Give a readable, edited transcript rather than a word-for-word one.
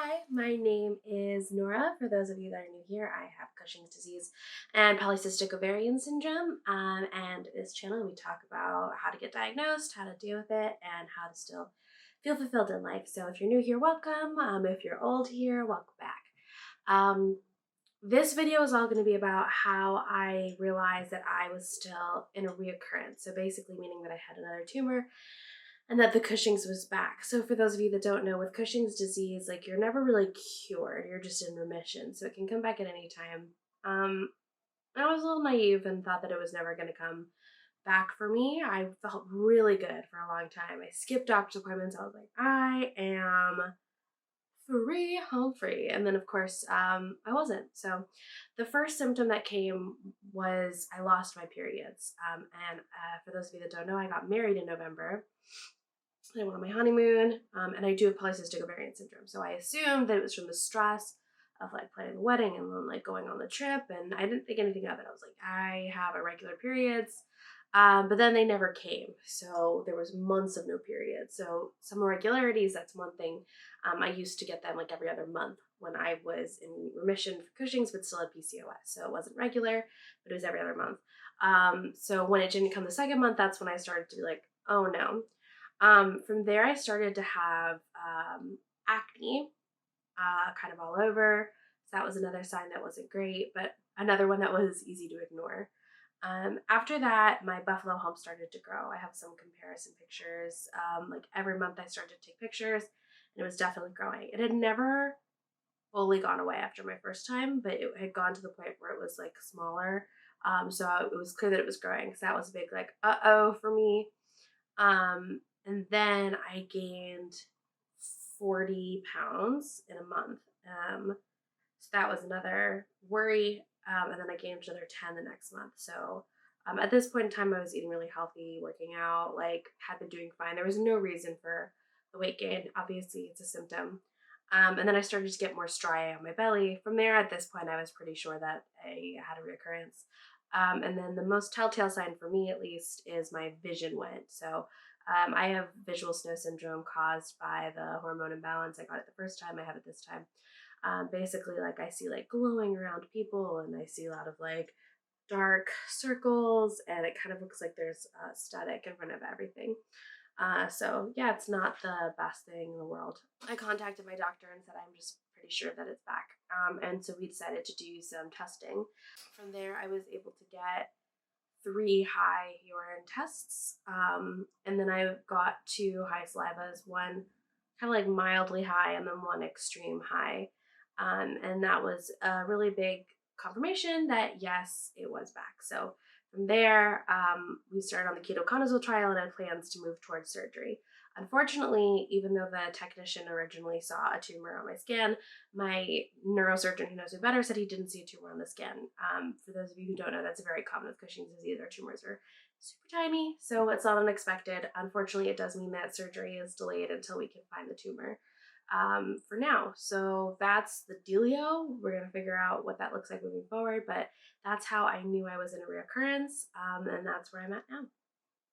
Hi, my name is Nora. For those of you that are new here, I have Cushing's disease and polycystic ovarian syndrome. And this channel, we talk about how to get diagnosed, how to deal with it, and how to still feel fulfilled in life. So if you're new here, welcome. If you're old here, welcome back. Um, this video is all going to be about how I realized that I was still in a reoccurrence. So basically meaning that I had another tumor and that the Cushing's was back. So for those of you that don't know, with Cushing's disease, like you're never really cured, you're just in remission. So it can come back at any time. I was a little naive and thought that it was never going to come back for me. I felt really good for a long time. I skipped doctor's appointments. I was like, I am free, home free. And then of course, I wasn't. So the first symptom that came was I lost my periods. And for those of you that don't know, I got married in November. I went on my honeymoon, and I do have polycystic ovarian syndrome. So I assumed that it was from the stress of like planning the wedding and then like going on the trip. And I didn't think anything of it. I was like, I have irregular periods. But then they never came. So there was months of no periods. So some irregularities, that's one thing. I used to get them like every other month when I was in remission for Cushing's, but still had PCOS. So it wasn't regular, but it was every other month. So when it didn't come the second month, that's when I started to be like, oh no. From there, I started to have acne kind of all over. So that was another sign that wasn't great, but another one that was easy to ignore. After that, my buffalo hump started to grow. I have some comparison pictures. Like every month, I started to take pictures, and it was definitely growing. It had never fully gone away after my first time, but it had gone to the point where it was like smaller. So it was clear that it was growing. So that was a big like, uh-oh for me. And then I gained 40 pounds in a month. So that was another worry. And then I gained another 10 the next month. So at this point in time, I was eating really healthy, working out, like had been doing fine. There was no reason for the weight gain. Obviously, it's a symptom. And then I started to get more striae on my belly. From there, at this point, I was pretty sure that I had a reoccurrence. And then the most telltale sign for me, at least, is my vision went. So I have visual snow syndrome caused by the hormone imbalance. I got it the first time, I have it this time. Basically, like I see like glowing around people, and I see a lot of like dark circles, and it kind of looks like there's static in front of everything. So yeah, it's not the best thing in the world. I contacted my doctor and said I'm just pretty sure that it's back. And so we decided to do some testing. From there, I was able to get 3 high urine tests. And then I got 2 high salivas, one kind of like mildly high and then one extreme high. And that was a really big confirmation that yes, it was back. So from there, we started on the ketoconazole trial and had plans to move towards surgery. Unfortunately, even though the technician originally saw a tumor on my scan, my neurosurgeon who knows me better said he didn't see a tumor on the scan. For those of you who don't know, that's very common with Cushing's disease. Our tumors are super tiny, so it's not unexpected. Unfortunately, it does mean that surgery is delayed until we can find the tumor for now. So that's the dealio. We're going to figure out what that looks like moving forward, but that's how I knew I was in a reoccurrence, and that's where I'm at now.